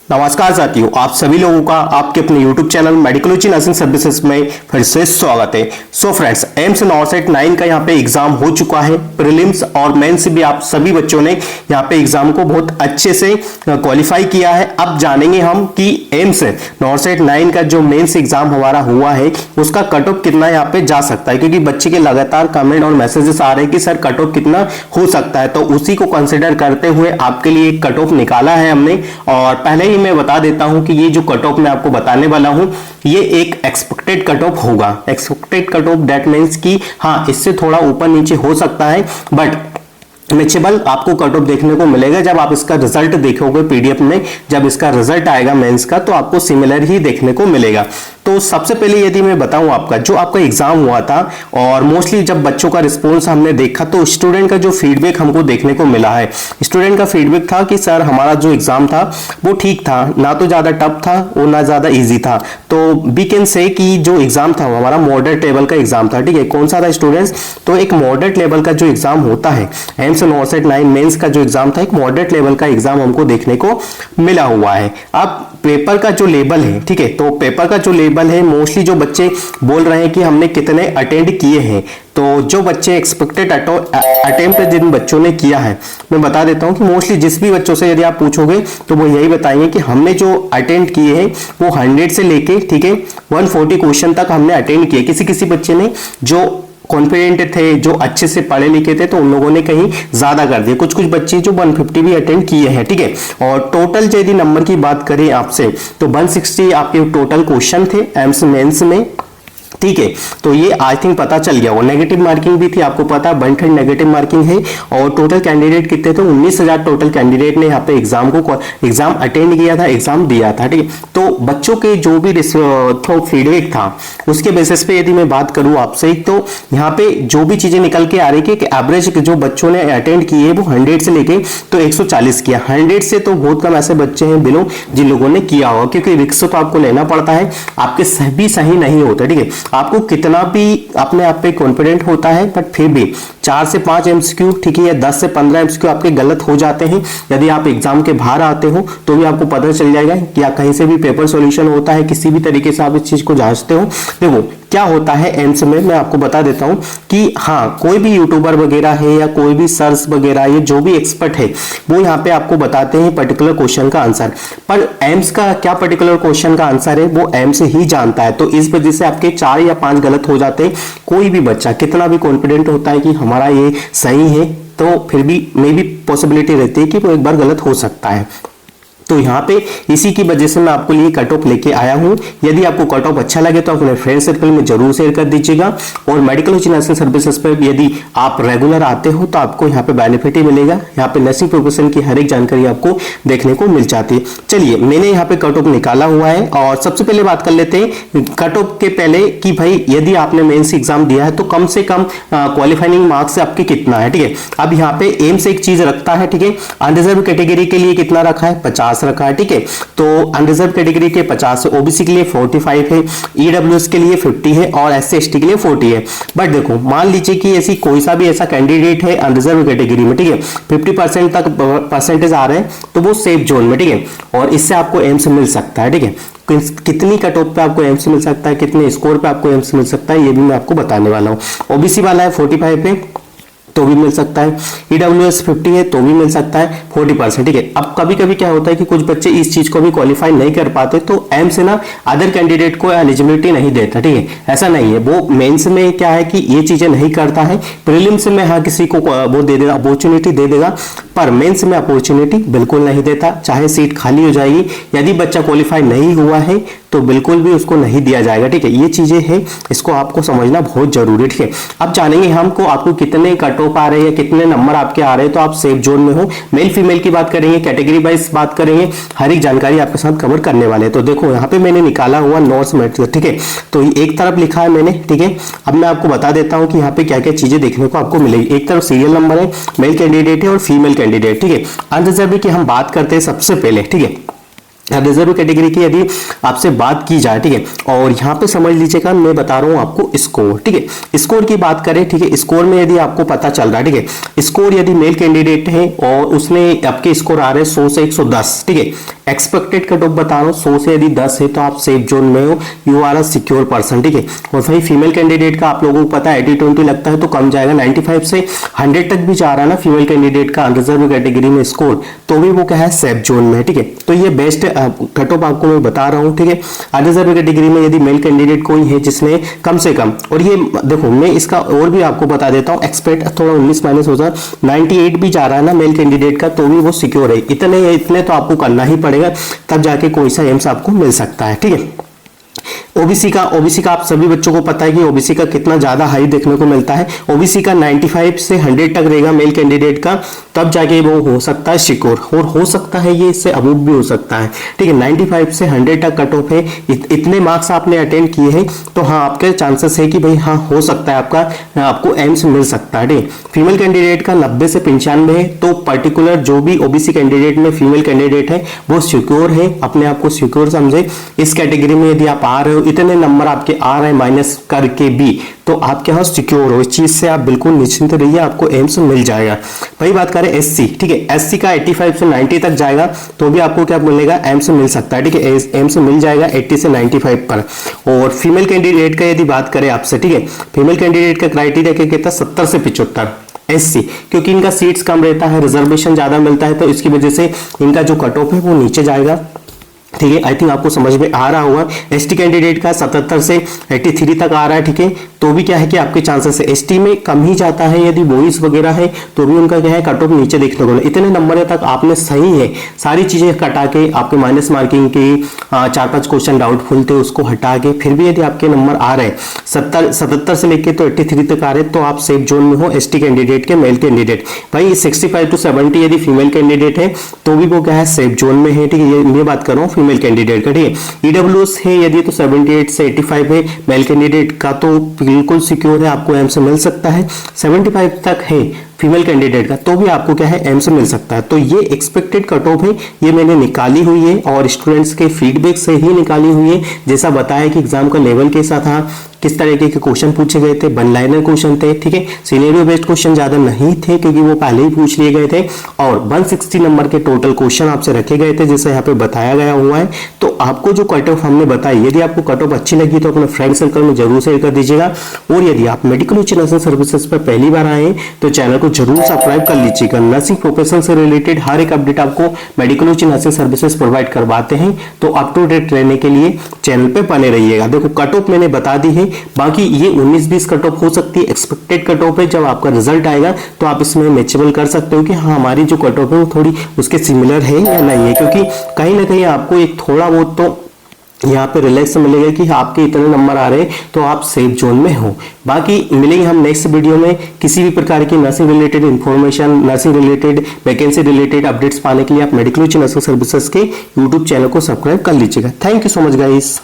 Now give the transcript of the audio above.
नमस्कार साथियों, आप सभी लोगों का आपके अपने YouTube चैनल मेडिकोलॉजी नर्सिंग सर्विसेज में फिर से स्वागत है। सो फ्रेंड्स, एम्स नॉर्सेट 9 का यहाँ पे एग्जाम हो चुका है। प्रीलिम्स और मेंस भी आप सभी बच्चों ने यहाँ पे एग्जाम को बहुत अच्छे से क्वालिफाई किया है। अब जानेंगे हम कि एम्स नॉर्सेट 9 का जो मेंस एग्जाम हमारा हुआ है उसका कट ऑफ कितना यहाँ पे जा सकता है, क्योंकि बच्चे के लगातार कमेंट और मैसेजेस आ रहे हैं कि सर कट ऑफ कितना हो सकता है। तो उसी को कंसिडर करते हुए आपके लिए एक कट ऑफ निकाला है हमने। और पहले ही मैं बता देता हूं कि ये जो कट ऑफ मैं आपको बताने वाला हूं ये एक एक्सपेक्टेड कट ऑफ होगा। Expected cut off that means कि हाँ, इससे थोड़ा ऊपर नीचे हो सकता है, बट मैचेबल आपको कट ऑफ देखने को मिलेगा। जब आप इसका रिजल्ट देखोगे पीडीएफ में, जब इसका रिजल्ट आएगा मेंस का, तो आपको सिमिलर ही देखने को मिलेगा। तो सबसे पहले यदि मैं बताऊं, आपका जो आपका एग्जाम हुआ था और मोस्टली जब बच्चों का रिस्पॉन्स हमने देखा तो स्टूडेंट का जो फीडबैक हमको देखने को मिला है, स्टूडेंट का फीडबैक था कि सर हमारा जो एग्जाम था वो ठीक था, ना तो ज्यादा टफ था और ना ज्यादा इजी था। तो वी कैन से कि जो एग्जाम था वो हमारा मॉडरेट लेवल का एग्जाम था। ठीक है, कौन सा था स्टूडेंट्स? तो एक मॉडरेट लेवल का जो एग्जाम होता है, एम्स नॉर्सेट 9 मेंस का जो एग्जाम था, एक मॉडरेट लेवल का एग्जाम हमको देखने को मिला हुआ है। अब पेपर का जो लेवल है, ठीक है, तो पेपर का जो लेवल है, मोस्टली जो बच्चे बोल रहे हैं कि हमने कितने अटेंड किए हैं, तो जो बच्चे एक्सपेक्टेड अटेम्प्ट जिन बच्चों ने किया है, मैं बता देता हूं कि मोस्टली जिस भी बच्चों से यदि आप पूछोगे तो वो यही बताएंगे कि हमने जो अटेंड किए हैं वो 100 से लेके, ठीक है, 140 क्वेश्चन तक हमने अटेंड किए। किसी किसी बच्चे ने जो कॉन्फिडेंट थे, जो अच्छे से पढ़े लिखे थे, तो उन लोगों ने कहीं ज्यादा कर दिया। कुछ कुछ बच्चे जो 150 भी अटेंड किए हैं। ठीक है, और टोटल यदि नंबर की बात करें आपसे तो 160 आपके टोटल क्वेश्चन थे एम्स मेंस में। ठीक है, तो ये आई थिंक पता चल गया। वो नेगेटिव मार्किंग भी थी, आपको पता है 100 नेगेटिव मार्किंग है। और टोटल कैंडिडेट कितने थे? 19,000 टोटल कैंडिडेट ने यहाँ पे एग्जाम अटेंड किया था, एग्जाम दिया था। ठीक है, तो बच्चों के जो भी फीडबैक था उसके बेसिस पे यदि मैं बात करूं आपसे, तो यहाँ पे जो भी चीजें निकल के आ रही है कि एवरेज जो बच्चों ने अटेंड किए वो 100 से लेके तो 140 किया। 100 से तो बहुत कम ऐसे बच्चे हैं बिलो जिन लोगों ने किया होगा, क्योंकि रिस्क तो आपको लेना पड़ता है, आपके सभी सही नहीं होते। ठीक है, आपको कितना भी अपने आप पे कॉन्फिडेंट होता है, बट फिर भी 4 से 5 एमसीक्यू, ठीक है, या 10 से 15 एमसीक्यू आपके गलत हो जाते हैं। यदि आप एग्जाम के बाहर आते हो तो भी आपको पता चल जाएगा कि या कहीं से भी पेपर सॉल्यूशन होता है, किसी भी तरीके से आप इस चीज को जांचते हो। देखो क्या होता है एम्स में, मैं आपको बता देता हूं कि हाँ, कोई भी यूट्यूबर वगैरह है या कोई भी सर्च वगैरह, ये जो भी एक्सपर्ट है वो यहाँ पे आपको बताते हैं पर्टिकुलर क्वेश्चन का आंसर, पर एम्स का क्या पर्टिकुलर क्वेश्चन का आंसर है वो एम्स ही जानता है। तो इस वजह से आपके 4 या 5 गलत हो जाते हैं। कोई भी बच्चा कितना भी कॉन्फिडेंट होता है कि हमारा ये सही है, तो फिर भी मे भी पॉसिबिलिटी रहती है कि वो एक बार गलत हो सकता है। तो यहाँ पे इसी की वजह से मैं आपको लिए कट ऑफ लेके आया हूँ। यदि आपको कट ऑफ अच्छा लगे तो अपने फ्रेंड सर्कल में जरूर शेयर कर दीजिएगा। और मेडिकोलॉजी नर्सिंग सर्विसेज पर यदि आप रेगुलर आते हो तो आपको यहाँ पे बेनिफिट ही मिलेगा। यहाँ पे नर्सिंग प्रोफेशन की हर एक जानकारी आपको देखने को मिल जाती है। चलिए, मैंने यहाँ पे कट ऑफ निकाला हुआ है और सबसे पहले बात कर लेते हैं कट ऑफ के पहले कि भाई यदि आपने मेंस एग्जाम दिया है तो कम से कम क्वालिफाइंग मार्क्स आपके कितना है। ठीक है, अब यहाँ पे एम्स एक चीज रखता है, ठीक है, अनरिजर्व कैटेगरी के लिए कितना रखा है? 50 रखा है। ठीक है, तो अनरिजर्व कैटेगरी के 50 है, ओबीसी के लिए 45 है, ईडब्ल्यूएस के लिए 50 है और एससी एसटी के लिए 40 है। बट देखो, मान लीजिए कि ऐसी कोई सा भी ऐसा कैंडिडेट है अनरिजर्व कैटेगरी में, ठीक है, 50% तक परसेंटेज आ रहे हैं तो वो सेफ जोन में, ठीक है, और इससे आपको एम्स मिल सकता है। ठीक है, कितनी कट ऑफ पे आपको एम्स मिल सकता है, कितने स्कोर पे आपको एम्स मिल सकता है, ये भी मैं आपको बताने वाला हूं। ओबीसी वाला है 45 पे तो भी मिल सकता है, ईडब्ल्यूएस 50 है तो भी मिल सकता है 40%। ठीक है, अब कभी कभी क्या होता है कि कुछ बच्चे इस चीज को भी क्वालिफाई नहीं कर पाते, तो एम्स ना अदर कैंडिडेट को एलिजिबिलिटी नहीं देता। ठीक है, ऐसा नहीं है, वो मेंस में क्या है कि ये चीजें नहीं करता है, प्रीलिम्स में हाँ किसी को वो दे देगा, अपॉर्चुनिटी दे देगा, पर मेंस में अपॉर्चुनिटी बिल्कुल नहीं देता। चाहे सीट खाली हो जाएगी, यदि बच्चा क्वालिफाई नहीं हुआ है तो बिल्कुल भी उसको नहीं दिया जाएगा। ठीक है, ये चीजें हैं, इसको आपको समझना बहुत जरूरी। ठीक है, अब जानेंगे हमको आपको कितने कट ऑफ आ रहे हैं, कितने नंबर आपके आ रहे हैं, तो आप सेफ जोन में हो। मेल फीमेल की बात करेंगे, कैटेगरी वाइज बात करेंगे, हर एक जानकारी आपके साथ कवर करने वाले हैं। तो देखो यहाँ पे मैंने निकाला हुआ नॉर्थ मेट्रिक, ठीक है, तो एक तरफ लिखा है मैंने। ठीक है, अब मैं आपको बता देता हूँ कि यहाँ पे क्या क्या चीजें देखने को आपको मिलेगी। एक तरफ सीरियल नंबर है, मेल कैंडिडेट है और फीमेल कैंडिडेट। ठीक है, अनरिजर्व की हम बात करते हैं सबसे पहले। ठीक है, रिजर्व कैटेगरी की यदि आपसे बात की जाए, ठीक है, और यहाँ पे समझ लीजिएगा मैं बता रहा हूँ आपको स्कोर। ठीक है, स्कोर की बात करें, ठीक है, स्कोर में यदि आपको पता चल रहा है, ठीक है, स्कोर यदि मेल कैंडिडेट है और उसने आपके स्कोर आ रहे हैं 100 से 110, ठीक है, एक्सपेक्टेड कट ऑफ बता रहा हूँ 100 से यदि 10 है तो आप सेफ जोन में हो, you are a secure person, ठीक है। और भाई फीमेल कैंडिडेट का आप लोगों को पता है 80-20 लगता है तो कम जाएगा, 95 से 100 तक भी जा रहा है ना फीमेल कैंडिडेट का अनरिजर्व कैटेगरी में स्कोर, तो भी वो क्या है सेफ जोन में है, ठीक है। तो ये बेस्ट कट ऑफ आपको मैं बता रहा हूँ, ठीक है। अनरिजर्व कैटेगरी में यदि मेल कैंडिडेट कोई है जिसने कम से कम, और ये देखो मैं इसका और भी आपको बता देता हूँ, एक्सपेक्ट थोड़ा 19 माइनस हो जाए 98 भी जा रहा है ना मेल कैंडिडेट का तो भी वो सिक्योर है। इतने तो आपको करना ही पड़ेगा, तब जाके कोई सा एम्स आपको मिल सकता है, ठीक है। ओबीसी का आप सभी बच्चों को पता है कि ओबीसी का कितना ज्यादा हाई देखने को मिलता है। ओबीसी का 95 से 100 तक रहेगा मेल कैंडिडेट का, तब जाके वो हो सकता है सिक्योर, और हो सकता है ये इससे अबूव भी हो सकता है, ठीक है। 95 से 100 तक कट ऑफ है, इतने मार्क्स आपने अटेंड किए हैं तो हाँ आपके चांसेस है कि भाई हाँ हो सकता है आपको एम्स मिल सकता है, ठीक है। फीमेल कैंडिडेट का 90 से 95 है, तो पर्टिकुलर जो भी ओबीसी कैंडिडेट में फीमेल कैंडिडेट है वो सिक्योर है, अपने आप को सिक्योर समझे। इस कैटेगरी में यदि आप आ रहे हो, इतने नंबर आपके आ रहे हैं माइनस करके भी, तो आप क्या हो सिक्योर हो, इस चीज से आप बिल्कुल निश्चिंत रहिए, आपको एम्स मिल जाएगा। वही बात करें एससी, ठीक है। एससी का 85 से 90 तक जाएगा तो भी आपको क्या मिलेगा, एम्स मिल सकता है, ठीक है। एम्स मिल जाएगा 80 से 95 पर। और फीमेल कैंडिडेट का यदि बात करें आपसे, ठीक है, फीमेल कैंडिडेट का क्राइटेरिया क्या कहता है 70 से 75 एससी, क्योंकि इनका सीट्स कम रहता है, रिजर्वेशन ज्यादा मिलता है, तो इसकी वजह से इनका जो कट ऑफ है वो नीचे जाएगा, ठीक है। आई थिंक आपको समझ में आ रहा होगा। एसटी कैंडिडेट का 77 से 83 तक आ रहा है, ठीक है। तो भी क्या है कि आपके चांसेस है, एसटी में कम ही जाता है, यदि बॉयज वगैरह है तो भी उनका क्या है कट ऑफ नीचे देखने को मिला। इतने नंबर तक आपने सही है, सारी चीजें कटा के आपके माइनस मार्किंग की 4-5 क्वेश्चन डाउटफुल थे उसको हटा के, फिर भी यदि आपके नंबर आ रहे 77 से लेके तो 83 तक आ रहे, तो आप सेफ जोन में हो एसटी कैंडिडेट के। मेल कैंडिडेट भाई 65 टू 70 यदि फीमेल कैंडिडेट है तो भी वो क्या है सेफ जोन में है, ठीक है। ये बात कर रहा हूँ फीमेल कैंडिडेट का, ठीक है। ईडब्ल्यूएस है यदि तो 78 से 85 है मेल कैंडिडेट का, तो बिल्कुल सिक्योर है, आपको एम से मिल सकता है। 75 तक है फीमेल कैंडिडेट का, तो भी आपको क्या है एम से मिल सकता है। तो ये एक्सपेक्टेड कट ऑफ है, ये मैंने निकाली हुई है और स्टूडेंट्स के फीडबैक से ही निकाली हुई है। जैसा बताया कि एग्जाम का लेवल कैसा था, किस तरीके के क्वेश्चन पूछे गए थे, वन लाइनर क्वेश्चन थे, ठीक है। सिनेरियो बेस्ड क्वेश्चन ज्यादा नहीं थे क्योंकि वो पहले ही पूछ लिए गए थे, और 160 नंबर के टोटल क्वेश्चन आपसे रखे गए थे जैसे यहाँ पे बताया गया हुआ है। तो आपको जो कट ऑफ हमने बताई, यदि आपको कट ऑफ अच्छी लगी तो अपने फ्रेंड सर्कल में जरूर शेयर कर दीजिएगा। और यदि आप मेडिकल उच्च नर्सिंग सर्विसेज पर पहली बार आए तो चैनल को जरूर सब्सक्राइब कर लीजिएगा। नर्सिंग प्रोफेशन से रिलेटेड हर एक अपडेट आपको मेडिकल उच्च नर्सिंग सर्विसेज प्रोवाइड करवाते हैं, तो अप टू डेट रहने के लिए चैनल पे बने रहिएगा। देखो कट ऑफ मैंने बता दी है, बाकी ये 19-20 कट ऑफ हो सकती है, एक्सपेक्टेड कट ऑफ है। जब आपका रिजल्ट आएगा तो आप इसमें मैचेबल कर सकते हो कि हाँ हमारी जो कट ऑफ है वो थोड़ी उसके सिमिलर है या नहीं है, क्योंकि कहीं ना कहीं आपको एक थोड़ा बहुत तो यहाँ पे रिलैक्स मिलेगा कि आपके इतने नंबर आ रहे हैं तो आप सेफ जोन में हो। बाकी मिलेंगे हम नेक्स्ट वीडियो में। किसी भी प्रकार की nursing related information, nursing related vacancy related updates पाने के लिए आप मेडिकल उच्च नर्सिंग सर्विसेज के यूट्यूब चैनल को सब्सक्राइब कर लीजिएगा। Thank you so much guys.